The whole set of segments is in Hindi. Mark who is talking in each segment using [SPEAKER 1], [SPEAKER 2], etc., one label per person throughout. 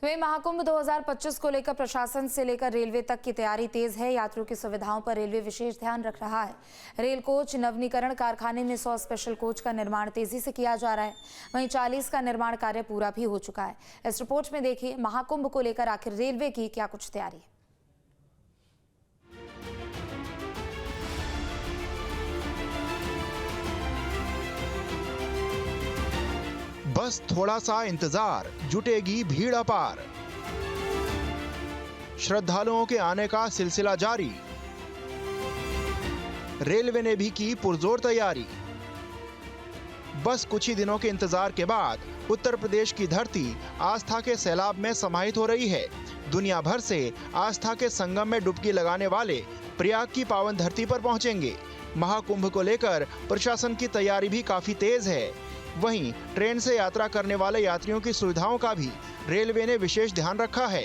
[SPEAKER 1] वहीं महाकुंभ 2025 को लेकर प्रशासन से लेकर रेलवे तक की तैयारी तेज है। यात्रियों की सुविधाओं पर रेलवे विशेष ध्यान रख रहा है। रेल कोच नवीनीकरण कारखाने में 100 स्पेशल कोच का निर्माण तेजी से किया जा रहा है। वहीं 40 का निर्माण कार्य पूरा भी हो चुका है। इस रिपोर्ट में देखिए महाकुंभ को लेकर आखिर रेलवे की क्या कुछ तैयारी है।
[SPEAKER 2] बस थोड़ा सा इंतजार, जुटेगी भीड़ अपार। श्रद्धालुओं के आने का सिलसिला जारी। रेलवे ने भी की पुरजोर तैयारी। बस कुछ ही दिनों के इंतजार के बाद उत्तर प्रदेश की धरती आस्था के सैलाब में समाहित हो रही है। दुनिया भर से आस्था के संगम में डुबकी लगाने वाले प्रयाग की पावन धरती पर पहुंचेंगे। महाकुंभ को लेकर प्रशासन की तैयारी भी काफी तेज है। वहीं ट्रेन से यात्रा करने वाले यात्रियों की सुविधाओं का भी रेलवे ने विशेष ध्यान रखा है।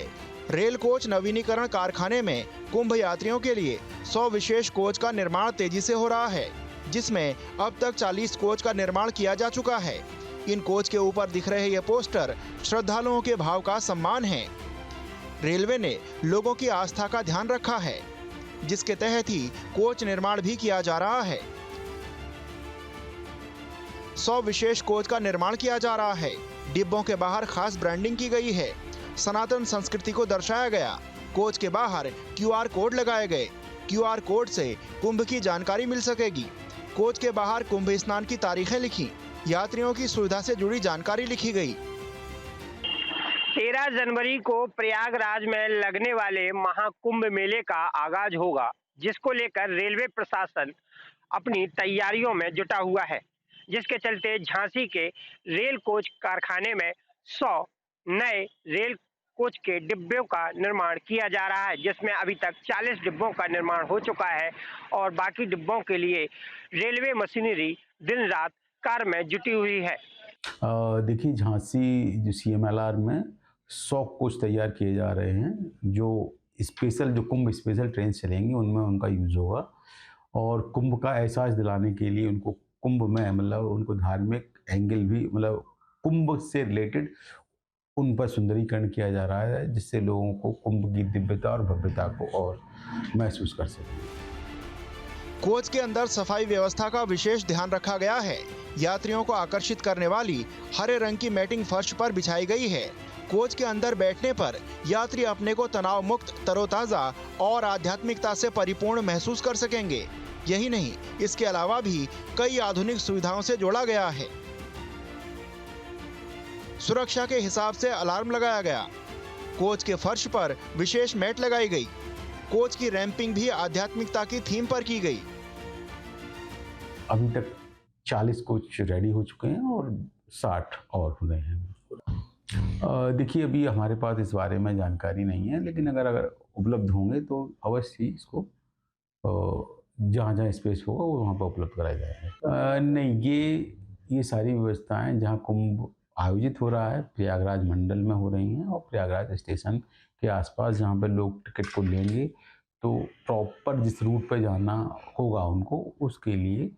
[SPEAKER 2] रेल कोच नवीनीकरण कारखाने में कुंभ यात्रियों के लिए 100 विशेष कोच का निर्माण तेजी से हो रहा है, जिसमें अब तक 40 कोच का निर्माण किया जा चुका है। इन कोच के ऊपर दिख रहे ये पोस्टर श्रद्धालुओं के भाव का सम्मान है। रेलवे ने लोगों की आस्था का ध्यान रखा है, जिसके तहत ही कोच निर्माण भी किया जा रहा है। 100 विशेष कोच का निर्माण किया जा रहा है। डिब्बों के बाहर खास ब्रांडिंग की गई है। सनातन संस्कृति को दर्शाया गया। कोच के बाहर QR कोड लगाए गए। QR कोड से कुंभ की जानकारी मिल सकेगी। कोच के बाहर कुंभ स्नान की तारीखें लिखी। यात्रियों की सुविधा से जुड़ी जानकारी लिखी गई।
[SPEAKER 3] 13 जनवरी को प्रयागराज में लगने वाले महाकुंभ मेले का आगाज होगा, जिसको लेकर रेलवे प्रशासन अपनी तैयारियों में जुटा हुआ है, जिसके चलते झांसी के रेल कोच कारखाने में 100 नए रेल कोच के डिब्बों का निर्माण किया जा रहा है, जिसमें अभी तक 40 डिब्बों का निर्माण हो चुका है और बाकी डिब्बों के लिए रेलवे मशीनरी दिन रात कार्य में जुटी हुई है।
[SPEAKER 4] देखिए, झांसी जो CMLR में 100 कोच तैयार किए जा रहे हैं, जो कुंभ स्पेशल ट्रेन चलेंगी उनमें उनका यूज होगा। और कुंभ का एहसास दिलाने के लिए उनको कुंभ में उनको धार्मिक एंगल भी कुंभ से रिलेटेड उन पर सुंदरीकरण किया जा रहा है, जिससे लोगों को कुंभ की दिव्यता और भव्यता को और महसूस कर सकें।
[SPEAKER 2] कोच के अंदर सफाई व्यवस्था का विशेष ध्यान रखा गया है। यात्रियों को आकर्षित करने वाली हरे रंग की मैटिंग फर्श पर बिछाई गई है। कोच के अंदर बैठने पर यात्री अपने को तनाव मुक्त, तरोताजा और आध्यात्मिकता से परिपूर्ण महसूस कर सकेंगे। यही नहीं, इसके अलावा भी कई आधुनिक सुविधाओं से जोड़ा गया है। सुरक्षा के हिसाब से अलार्म लगाया गया। कोच के फर्श पर विशेष मैट लगाई गई। कोच की रैंपिंग भी आध्यात्मिकता की थीम पर की गई।
[SPEAKER 4] अभी तक 40 कोच रेडी हो चुके हैं और 60 और हो रहे हैं। देखिए, अभी हमारे पास इस बारे में जानकारी नहीं है, लेकिन अगर उपलब्ध होंगे तो अवश्य ही इसको जहाँ स्पेस होगा वो वहाँ पर उपलब्ध कराया जाएगा। नहीं, ये सारी व्यवस्थाएं जहाँ कुंभ आयोजित हो रहा है प्रयागराज मंडल में हो रही हैं, और प्रयागराज स्टेशन के आसपास जहाँ पर लोग टिकट को लेंगे तो प्रॉपर जिस रूट पर जाना होगा उनको, उसके लिए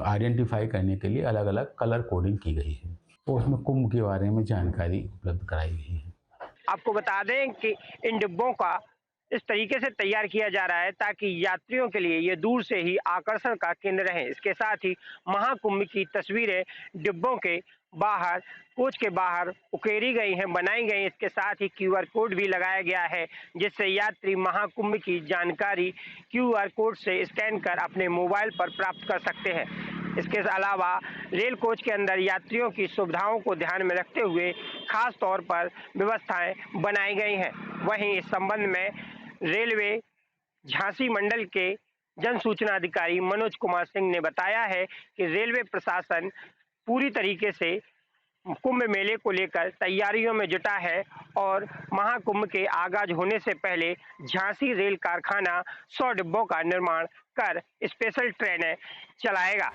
[SPEAKER 4] आइडेंटिफाई करने के लिए अलग अलग कलर कोडिंग की गई है और उसमें कुंभ के बारे में जानकारी उपलब्ध कराई गई है।
[SPEAKER 3] आपको बता दें कि इन डिब्बों का इस तरीके से तैयार किया जा रहा है ताकि यात्रियों के लिए ये दूर से ही आकर्षण का केंद्र रहे। इसके साथ ही महाकुंभ की तस्वीरें डिब्बों के बाहर, कोच के बाहर उकेरी गई हैं, बनाई गई। इसके साथ ही QR कोड भी लगाया गया है, जिससे यात्री महाकुंभ की जानकारी QR कोड से स्कैन कर अपने मोबाइल पर प्राप्त कर सकते हैं। इसके अलावा रेल कोच के अंदर यात्रियों की सुविधाओं को ध्यान में रखते हुए खास तौर पर व्यवस्थाएं बनाई गई हैं। वहीं इस संबंध में रेलवे झांसी मंडल के जन सूचना अधिकारी मनोज कुमार सिंह ने बताया है कि रेलवे प्रशासन पूरी तरीके से कुंभ मेले को लेकर तैयारियों में जुटा है और महाकुंभ के आगाज होने से पहले झांसी रेल कारखाना 100 डिब्बों का निर्माण कर स्पेशल ट्रेनें चलाएगा।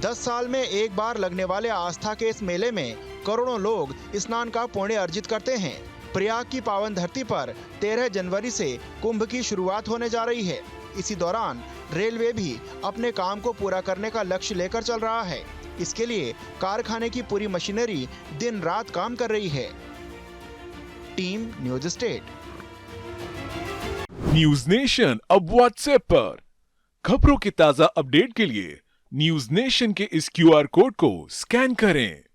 [SPEAKER 2] 10 साल में एक बार लगने वाले आस्था के इस मेले में करोड़ों लोग स्नान का पुण्य अर्जित करते हैं। प्रयाग की पावन धरती पर 13 जनवरी से कुंभ की शुरुआत होने जा रही है। इसी दौरान रेलवे भी अपने काम को पूरा करने का लक्ष्य लेकर चल रहा है। इसके लिए कारखाने की पूरी मशीनरी दिन रात काम कर रही है। Team news state.
[SPEAKER 5] News nation अब व्हाट्सएप पर खबरों के ताजा अपडेट के लिए न्यूज नेशन के इस QR कोड को स्कैन करें